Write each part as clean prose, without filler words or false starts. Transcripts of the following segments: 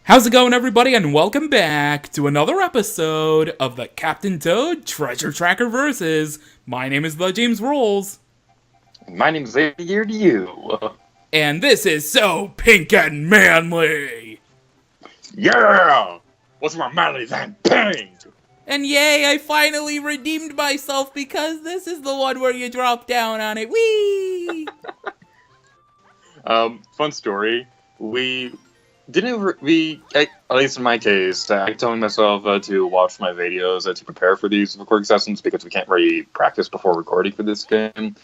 How's it going, everybody, and welcome back to another episode of the Captain Toad Treasure Tracker Versus. My name is TheJamesRolls. My name's Xavier to you. And this is So Pink and Manly. Yeah! What's more manly than pink? And yay, I finally redeemed myself because this is the one where you drop down on it. Whee! Fun story. At least in my case, I told myself to watch my videos to prepare for these recording sessions because we can't really practice before recording for this game.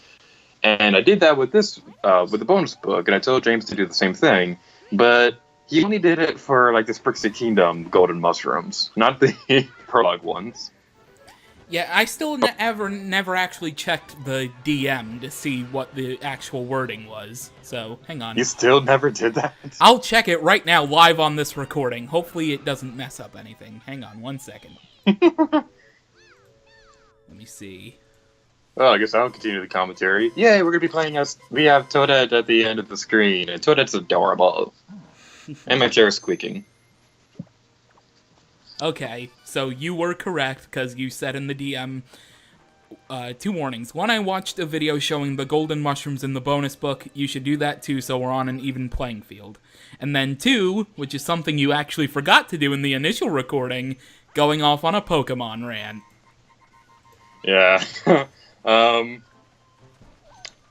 And I did that with the bonus book, and I told James to do the same thing, but he only did it for, like, the Sprixie Kingdom golden mushrooms, not the prologue ones. Yeah, I still never actually checked the DM to see what the actual wording was, so hang on. You still never did that? I'll check it right now live on this recording. Hopefully it doesn't mess up anything. Hang on 1 second. Let me see. Well, I guess I'll continue the commentary. Yay, we're going to be playing as... We have Toadette at the end of the screen, and Toadette's adorable. And my chair is squeaking. Okay, so you were correct, because you said in the DM, 2 warnings. 1, I watched a video showing the golden mushrooms in the bonus book. You should do that too, so we're on an even playing field. And then 2, which is something you actually forgot to do in the initial recording, going off on a Pokemon rant. Yeah.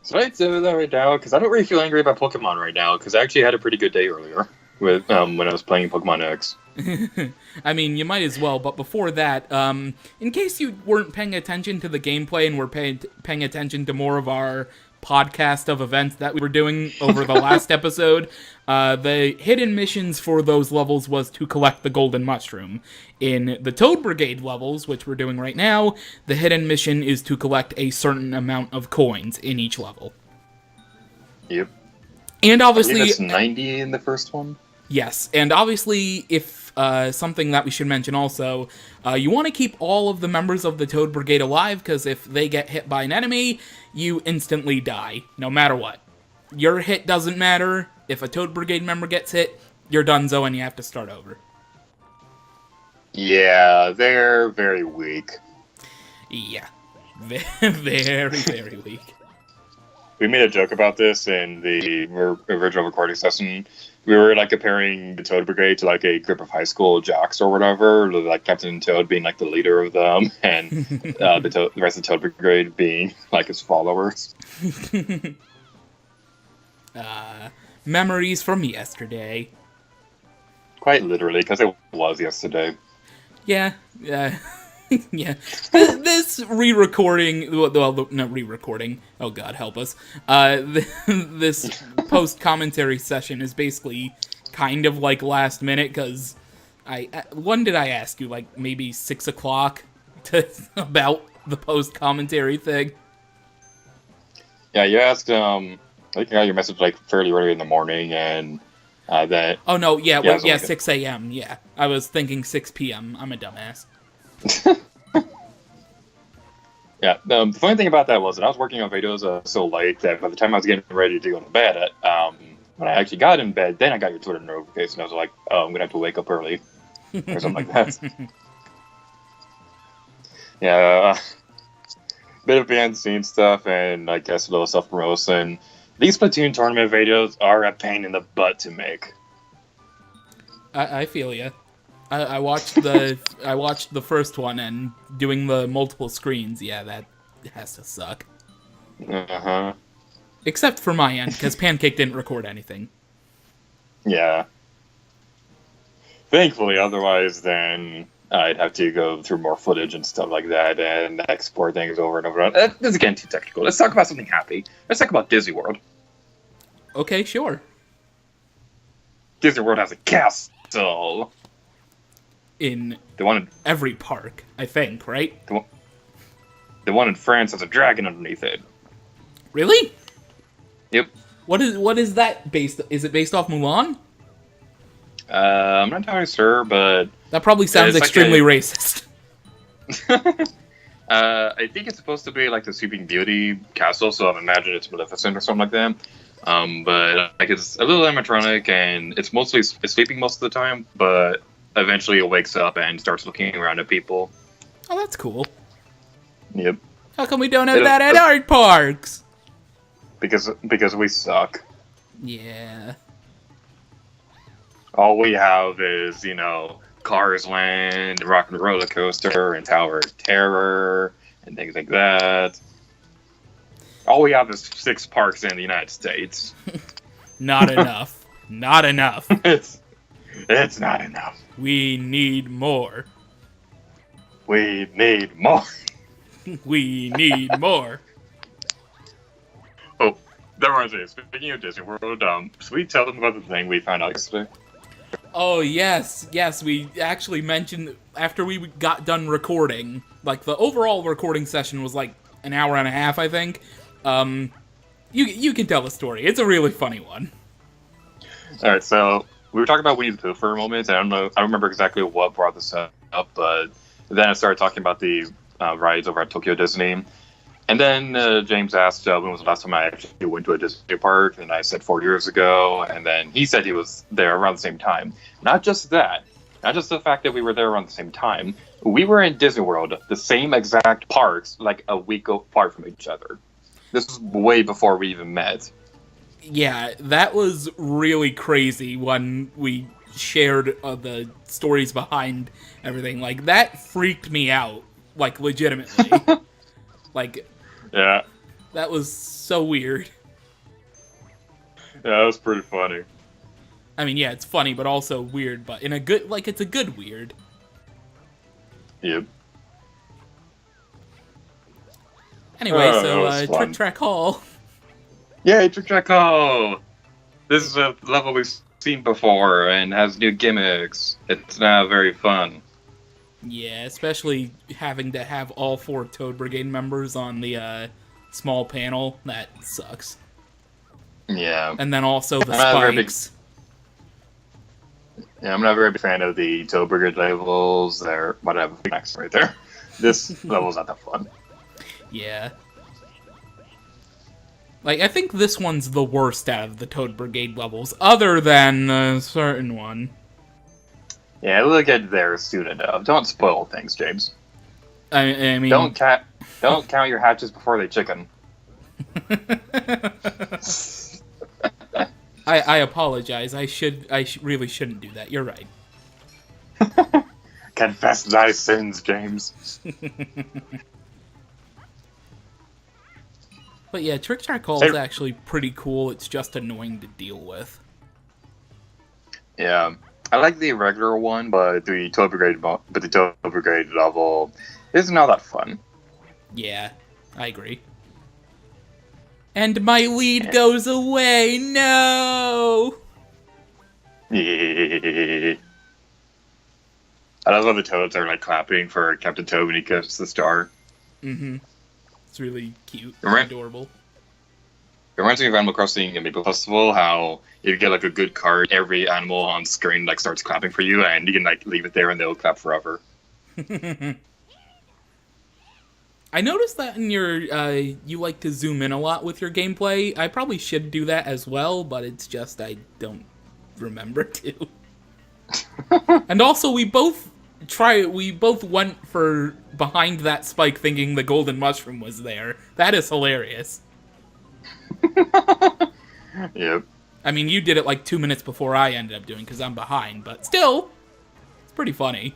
So I do that right now, because I don't really feel angry about Pokemon right now, because I actually had a pretty good day earlier with when I was playing Pokemon X. I mean, you might as well, but before that, in case you weren't paying attention to the gameplay and were paying attention to more of our podcast of events that we were doing over the last episode, the hidden missions for those levels was to collect the golden mushroom. In the Toad Brigade levels, which we're doing right now, the hidden mission is to collect a certain amount of coins in each level. Yep. And obviously... I think that's 90 in the first one? Yes, and obviously, if something that we should mention also, you want to keep all of the members of the Toad Brigade alive, because if they get hit by an enemy, you instantly die, no matter what. Your hit doesn't matter. If a Toad Brigade member gets hit, you're donezo and you have to start over. Yeah, they're very weak. Yeah, very, very weak. We made a joke about this in the original recording session. We were, like, comparing the Toad Brigade to, like, a group of high school jocks or whatever, like Captain Toad being, like, the leader of them, and the rest of the Toad Brigade being, like, his followers. Memories from yesterday. Quite literally, because it was yesterday. Yeah, yeah. This re-recording, well, not re-recording, oh god, help us, this post-commentary session is basically kind of like last minute, because when did I ask you, like, maybe 6 o'clock about the post-commentary thing? Yeah, you asked, I think I got your message, like, fairly early in the morning, and that... Oh, no, yeah, 6 a.m., yeah. I was thinking 6 p.m., I'm a dumbass. Yeah, the funny thing about that was that I was working on videos so late that by the time I was getting ready to go to bed, when I actually got in bed, then I got your Twitter notification. I was like, oh, I'm going to have to wake up early, or something like that. Yeah, bit of behind-the-scenes stuff, and I guess a little self-promotion. These Splatoon tournament videos are a pain in the butt to make. I feel ya. I watched the first one, and doing the multiple screens, yeah, that has to suck. Uh-huh. Except for my end, because Pancake didn't record anything. Yeah. Thankfully, otherwise then I'd have to go through more footage and stuff like that, and export things over and over. This is getting too technical. Let's talk about something happy. Let's talk about Disney World. Okay, sure. Disney World has a castle. In in every park, I think, right? The one in France has a dragon underneath it. Really? Yep. What is that based? Is it based off Mulan? I'm not entirely sure, but that probably sounds extremely racist. I think it's supposed to be like the Sleeping Beauty castle, so I imagine it's Maleficent or something like that. But like it's a little animatronic, and it's mostly it's sleeping most of the time, but eventually it wakes up and starts looking around at people. Oh, that's cool. Yep. How come we don't have that at art parks? Because we suck. Yeah. All we have is, Cars Land, Rock and Roller Coaster, and Tower of Terror, and things like that. All we have is 6 parks in the United States. Not enough. Not enough. It's not enough. We need more. We need more. We need more. Oh, that reminds me. Speaking of Disney World, should we tell them about the thing we found out yesterday? Oh, yes. Yes, we actually mentioned after we got done recording, like the overall recording session was like an hour and a half, I think. You can tell the story. It's a really funny one. All right, so we were talking about Winnie the Pooh for a moment. I don't remember exactly what brought this up, but then I started talking about the rides over at Tokyo Disney. And then James asked when was the last time I actually went to a Disney park, and I said 4 years ago. And then he said he was there around the same time. Not just that, not just the fact that we were there around the same time. We were in Disney World, the same exact parks, like a week apart from each other. This was way before we even met. Yeah, that was really crazy when we shared the stories behind everything. Like, that freaked me out, like, legitimately. Like, Yeah. that was so weird. Yeah, that was pretty funny. I mean, yeah, it's funny, but also weird, but in a good, like, it's a good weird. Yep. Anyway, that so, was fun. Trick Track Hall. Yay, Trick Track Hall! This is a level we've seen before and has new gimmicks. It's now very fun. Yeah, especially having to have all 4 Toad Brigade members on the small panel. That sucks. Yeah. And then also the I'm not a very spikes. Yeah, I'm not a very big fan of the Toad Brigade levels. They're whatever. Next, right there. This level's not that fun. Yeah. Like, I think this one's the worst out of the Toad Brigade levels, other than a certain one. Yeah, we'll get there soon enough. Don't spoil things, James. I mean... Don't count your hatches before they chicken. I apologize. I really shouldn't do that. You're right. Confess thy sins, James. But yeah, Trick Track Hall is actually pretty cool. It's just annoying to deal with. Yeah, I like the regular one, but the Toad Brigade level is not that fun. Yeah, I agree. And my lead goes away. No. I love how the toads are like clapping for Captain Toad when he gets the star. Mm-hmm. It's really cute, Right. adorable. It reminds me of Animal Crossing and Maple Festival, how if you get like a good card, every animal on screen like starts clapping for you, and you can like leave it there and they'll clap forever. I noticed that in your, you like to zoom in a lot with your gameplay. I probably should do that as well, but it's just I don't remember to. And also, we both went for behind that spike thinking the golden mushroom was there. That is hilarious. Yep. I mean, you did it like 2 minutes before I ended up doing because I'm behind, but still, it's pretty funny.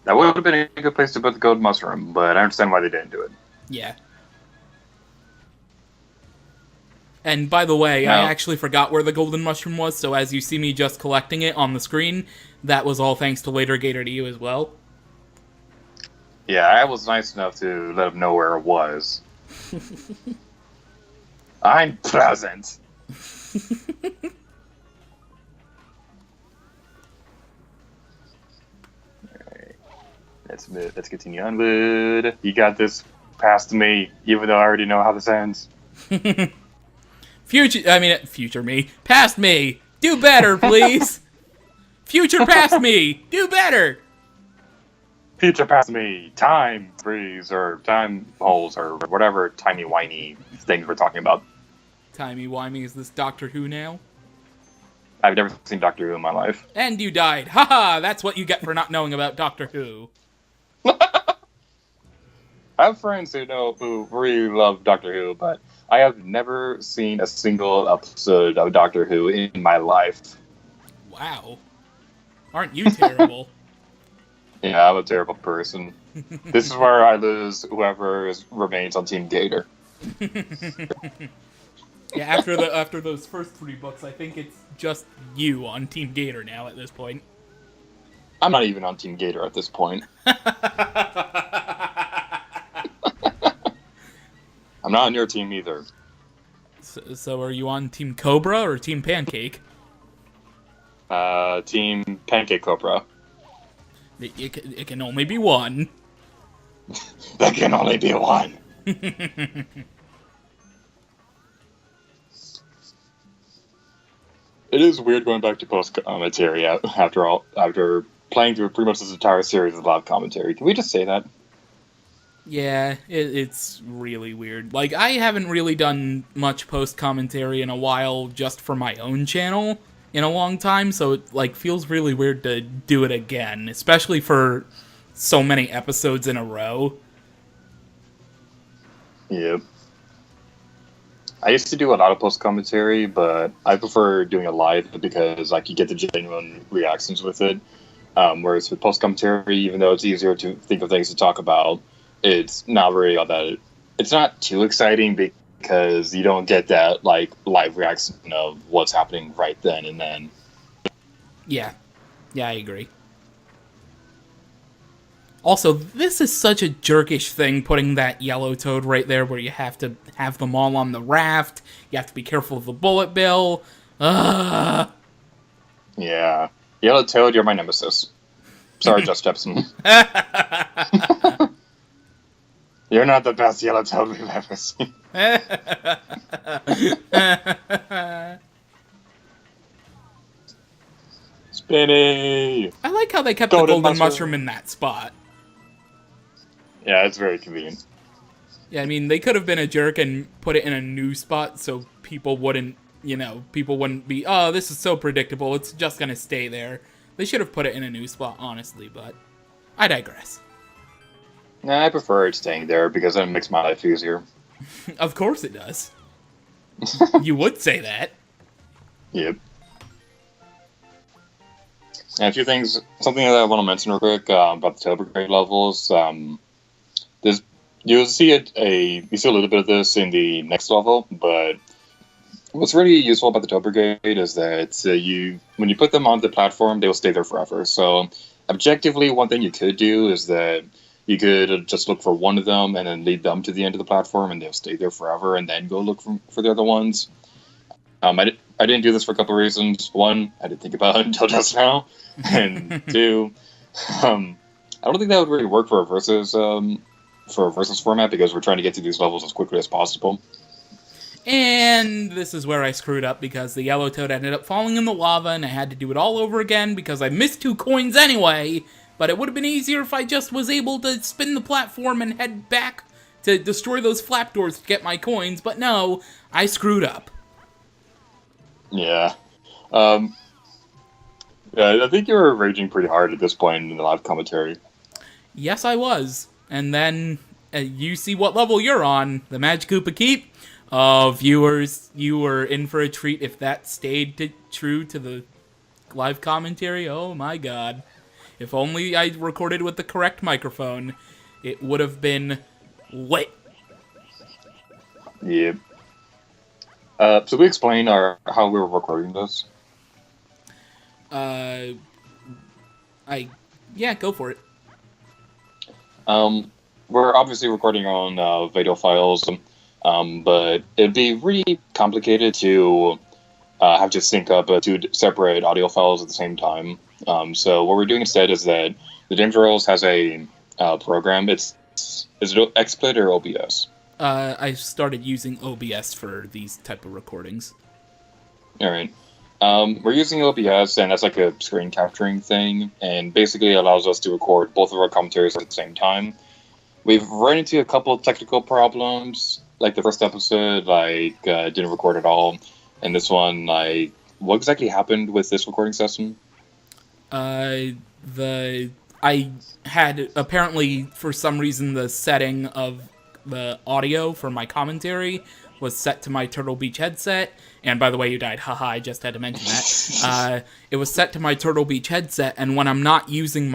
That would have been a good place to put the golden mushroom, but I understand why they didn't do it. Yeah. And by the way, I actually forgot where the golden mushroom was, so as you see me just collecting it on the screen, that was all thanks to Later Gator to you as well. Yeah, I was nice enough to let him know where it was. I'm present. Alright. Let's continue onward. You got this past me, even though I already know how this ends. Future me. Past me! Do better, please! Future past me! Do better! Future past me, time freeze, or time holes, or whatever timey-wimey things we're talking about. Timey-wimey, is this Doctor Who now? I've never seen Doctor Who in my life. And you died. Haha, that's what you get for not knowing about Doctor Who. I have friends who really love Doctor Who, but I have never seen a single episode of Doctor Who in my life. Wow. Aren't you terrible? Yeah, I'm a terrible person. This is where I lose whoever remains on Team Gator. Yeah, after those first 3 books, I think it's just you on Team Gator now at this point. I'm not even on Team Gator at this point. I'm not on your team either. So are you on Team Cobra or Team Pancake? Team Pancake Cobra. It can only be one. There can only be one. It is weird going back to post commentary after playing through pretty much this entire series of live commentary. Can we just say that? Yeah, it's really weird. Like, I haven't really done much post-commentary in a while just for my own channel in a long time, so it, like, feels really weird to do it again, especially for so many episodes in a row. Yep. I used to do a lot of post-commentary, but I prefer doing it live because, like, you get the genuine reactions with it. Whereas with post-commentary, even though it's easier to think of things to talk about, it's not really all that. It's not too exciting because you don't get that like live reaction of what's happening right then and then. Yeah, I agree. Also, this is such a jerkish thing, putting that yellow toad right there where you have to have them all on the raft. You have to be careful of the bullet bill. Ugh. Yeah. Yellow Toad, you're my nemesis. Sorry, Just Jepson. You're not the best Yellow Toad we've ever seen. Spinny! I like how they kept the golden mushroom in that spot. Yeah, it's very convenient. Yeah, I mean, they could have been a jerk and put it in a new spot so people wouldn't, people wouldn't be, oh, this is so predictable, it's just gonna stay there. They should have put it in a new spot, honestly, but I digress. Nah, I prefer it staying there because it makes my life easier. Of course it does. You would say that. Yep. And a few things, something that I want to mention real quick about the Toad Brigade levels. You'll see you see a little bit of this in the next level, but what's really useful about the Toad Brigade is that when you put them on the platform, they will stay there forever. So, objectively, one thing you could do is that you could just look for one of them and then lead them to the end of the platform, and they'll stay there forever, and then go look for the other ones. I didn't do this for a couple of reasons. One, I didn't think about it until just now, and two, I don't think that would really work for a versus format because we're trying to get to these levels as quickly as possible. And this is where I screwed up because the yellow toad ended up falling in the lava and I had to do it all over again because I missed 2 coins anyway. But it would have been easier if I just was able to spin the platform and head back to destroy those flap doors to get my coins. But no, I screwed up. Yeah. I think you were raging pretty hard at this point in the live commentary. Yes, I was. And then you see what level you're on, the Magic Koopa Keep. Viewers, you were in for a treat if that stayed true to the live commentary. Oh my god. If only I recorded with the correct microphone, it would have been lit. Yep. So we explain how we were recording this? Yeah, go for it. We're obviously recording on video files, but it'd be really complicated to have to sync up 2 separate audio files at the same time. So what we're doing instead is that TheJamesRolls has a program. Is it XSplit or OBS? I started using OBS for these type of recordings. All right. We're using OBS, and that's like a screen capturing thing, and basically allows us to record both of our commentaries at the same time. We've run into a couple of technical problems like the first episode, didn't record at all, and this one, what exactly happened with this recording session? I had apparently for some reason the setting of the audio for my commentary was set to my Turtle Beach headset. And by the way, you died. Haha, I just had to mention that. It was set to my Turtle Beach headset, and when I'm not using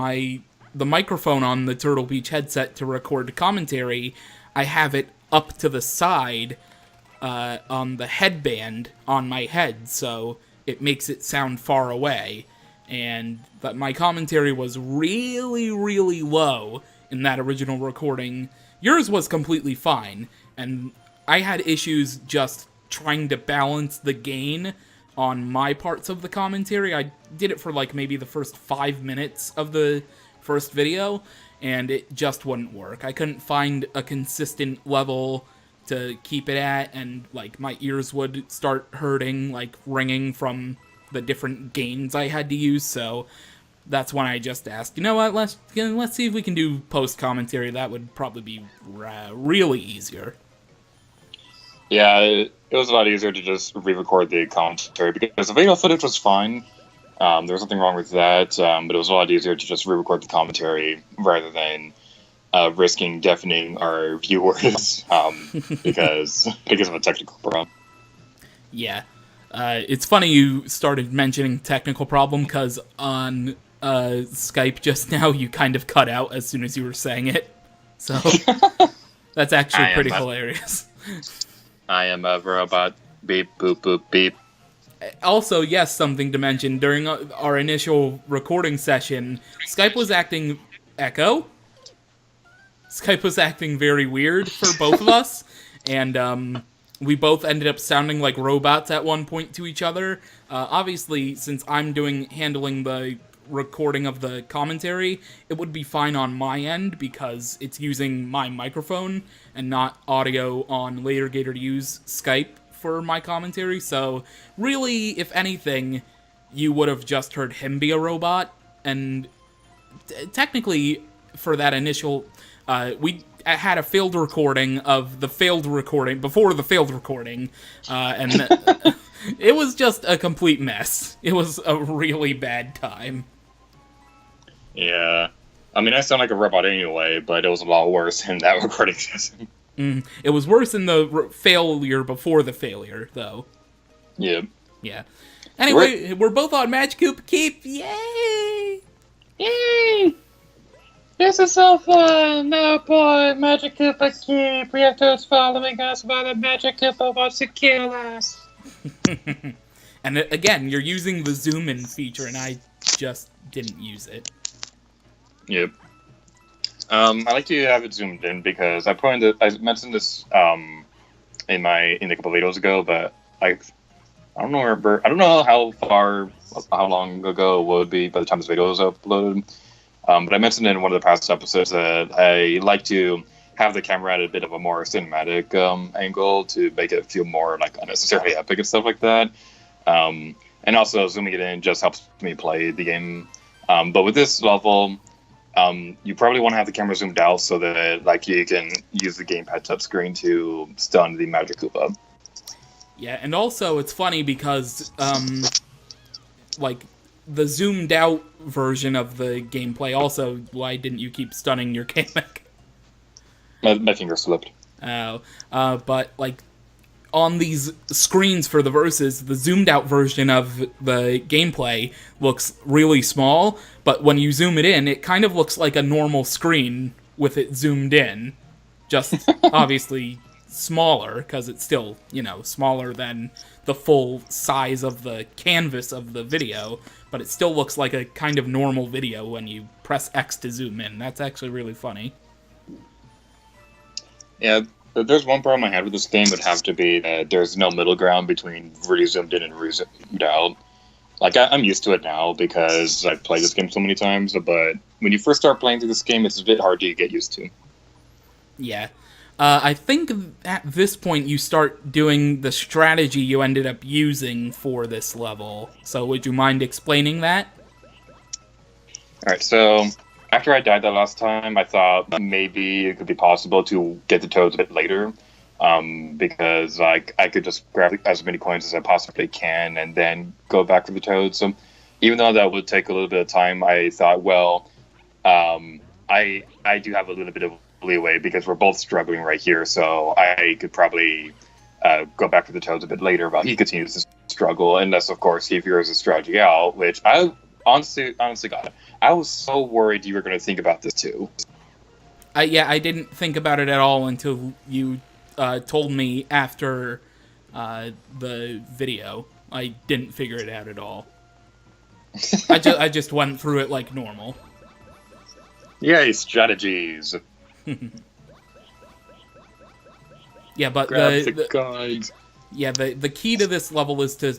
the microphone on the Turtle Beach headset to record commentary, I have it up to the side on the headband on my head, so it makes it sound far away. But my commentary was really, really low in that original recording. Yours was completely fine, and I had issues just trying to balance the gain on my parts of the commentary. I did it for maybe the first 5 minutes of the first video, and it just wouldn't work. I couldn't find a consistent level to keep it at, and my ears would start hurting, ringing from the different gains I had to use. So that's when I just asked, you know what, let's see if we can do post commentary. That would probably be really easier. Yeah, it was a lot easier to just re-record the commentary because the video footage was fine. There was nothing wrong with that, but it was a lot easier to just re-record the commentary rather than risking deafening our viewers because of a technical problem. Yeah. It's funny you started mentioning technical problem because on Skype just now you kind of cut out as soon as you were saying it. So that's actually pretty hilarious. I am a robot. Beep, boop, boop, beep. Also, yes, something to mention. During our initial recording session, Skype was acting... Echo? Skype was acting very weird for both of us, and we both ended up sounding like robots at one point to each other. Obviously, since I'm handling the recording of the commentary, it would be fine on my end because it's using my microphone and not audio on LaterGator to use Skype for my commentary. So really, if anything, you would have just heard him be a robot. And technically, for that initial, we had a failed recording of the failed recording before the failed recording, and it was just a complete mess. It was a really bad time. Yeah. I mean, I sound like a robot anyway, but it was a lot worse in that recording session. It was worse in the failure before the failure, though. Yeah. Yeah. Anyway, we're both on Magic Koopa Keep. Yay! Yay! This is so fun! Oh boy, Magic Koopa Keep! We have Toads following us while the Magic Koopa wants to kill us! And again, you're using the zoom in feature, and I just didn't use it. Yep. I like to have it zoomed in because I mentioned this in a couple videos ago, but I don't know how long ago it would be by the time this video is uploaded. But I mentioned in one of the past episodes that I like to have the camera at a bit of a more cinematic angle to make it feel more unnecessarily epic and stuff like that. And also zooming it in just helps me play the game. But with this level, you probably want to have the camera zoomed out so that you can use the gamepad touchscreen to stun the Magic Koopa. Yeah, and also it's funny because the zoomed out version of the gameplay also, why didn't you keep stunning your Kamek? My finger slipped. Oh, but on these screens for the verses, the zoomed out version of the gameplay looks really small, but when you zoom it in, it kind of looks like a normal screen with it zoomed in. Just obviously smaller, because it's still, smaller than the full size of the canvas of the video, but it still looks like a kind of normal video when you press X to zoom in. That's actually really funny. Yeah. If there's one problem I had with this game, would have to be that there's no middle ground between really zoomed in and really zoomed out. I'm used to it now because I've played this game so many times, but when you first start playing through this game, it's a bit hard to get used to. Yeah. I think at this point you start doing the strategy you ended up using for this level. So would you mind explaining that? Alright, so after I died that last time, I thought maybe it could be possible to get the Toads a bit later. because like I could just grab as many coins as I possibly can and then go back for the Toad. So even though that would take a little bit of time, I thought, well, I do have a little bit of leeway because we're both struggling right here, so I could probably go back to the Toads a bit later while he continues to struggle, unless of course he figures a strategy out, which I honestly God, I was so worried you were going to think about this too. I didn't think about it at all until you told me after the video. I didn't figure it out at all. I just went through it like normal. Yay, strategies. Yeah, but Grab the guides. Yeah, the key to this level is to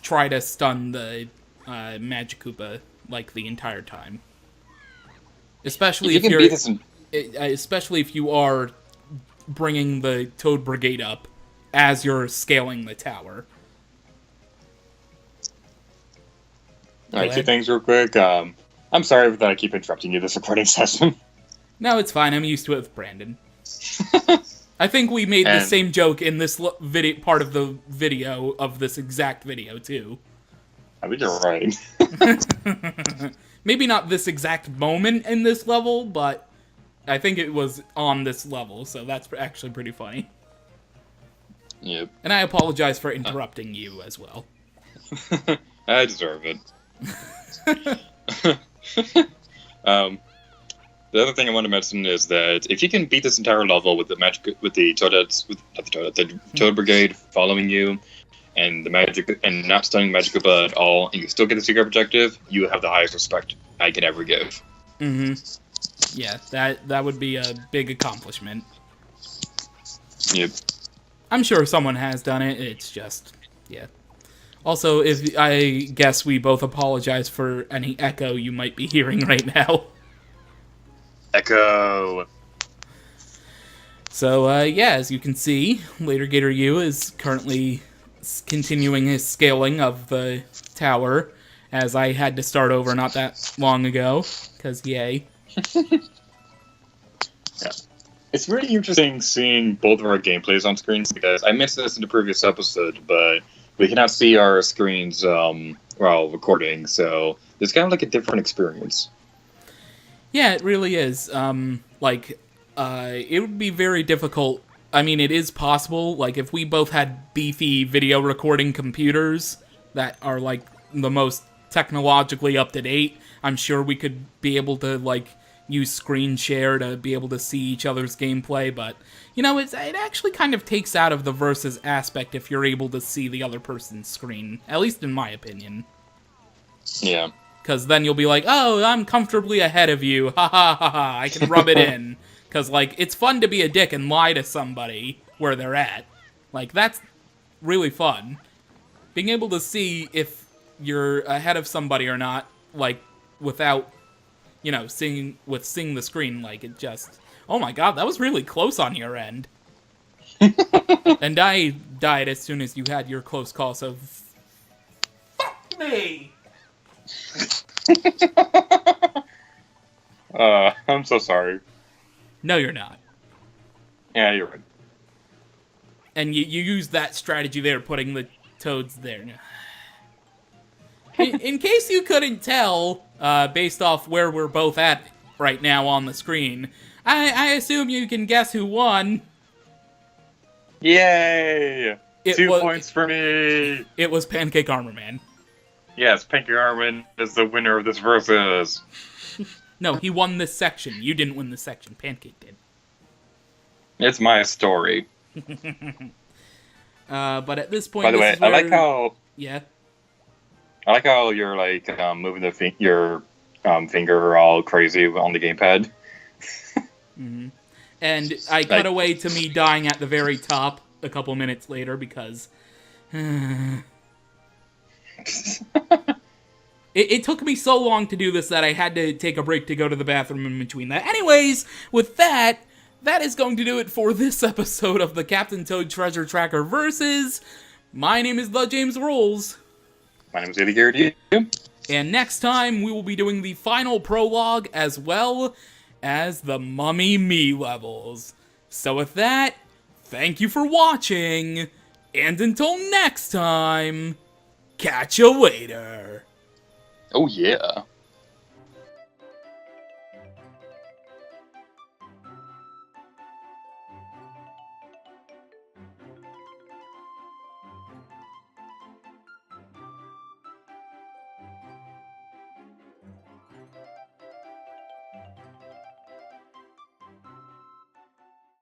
try to stun the Magikoopa like the entire time. Especially if you're especially if you are bringing the Toad Brigade up as you're scaling the tower. Alright, two things real quick. I'm sorry that I keep interrupting you this recording session. No, it's fine. I'm used to it with Brandon. I think we made the same joke in this part of the video of this exact video, too. I think you're right. Maybe not this exact moment in this level, but I think it was on this level, so that's actually pretty funny. Yep. And I apologize for interrupting you as well. I deserve it. The other thing I want to mention is that if you can beat this entire level with the Toad Brigade following you, and not stunning Magikoopa at all, and you still get the secret objective, you have the highest respect I can ever give. Mm-hmm. Yeah, that would be a big accomplishment. Yep. I'm sure someone has done it. It's just, yeah. Also, I guess we both apologize for any echo you might be hearing right now. Echo. So, yeah, as you can see, Later Gator U is currently continuing his scaling of the tower, as I had to start over not that long ago, because yay. Yeah. It's really interesting seeing both of our gameplays on screens, because I mentioned this in the previous episode, but we cannot see our screens while recording, so it's kind of like a different experience. Yeah, it really is. It would be very difficult. I mean, it is possible. Like, if we both had beefy video recording computers that are, like, the most technologically up-to-date, I'm sure we could be able to, like, use screen share to be able to see each other's gameplay, but, you know, it actually kind of takes out of the versus aspect if you're able to see the other person's screen, at least in my opinion. Yeah. Because then you'll be like, oh, I'm comfortably ahead of you, ha ha ha ha, I can rub it in. Because, like, it's fun to be a dick and lie to somebody where they're at. Like, that's really fun. Being able to see if you're ahead of somebody or not, like, without, you know, seeing the screen, like, it just, oh my god, that was really close on your end. And I died as soon as you had your close call, so fuck me! I'm so sorry. No, you're not. Yeah, you're right. And you use that strategy there, putting the toads there. In case you couldn't tell, based off where we're both at right now on the screen, I assume you can guess who won. Yay! 2 points for me! It was Pancake Armor Man. Yes, Pancake Armor Man is the winner of this versus. No, he won this section. You didn't win this section. Pancake did. It's my story. But at this point, by the way, I like how. Yeah. I like how you're like moving your finger all crazy on the gamepad. Mm-hmm. And I cut away to me dying at the very top a couple minutes later because. It took me so long to do this that I had to take a break to go to the bathroom in between that. Anyways, with that is going to do it for this episode of the Captain Toad Treasure Tracker Versus. My name is TheJamesRolls. My name is TheJamesRolls. And next time, we will be doing the final prologue as well as the Mummy Me levels. So with that, thank you for watching, and until next time, catch you later. Oh yeah.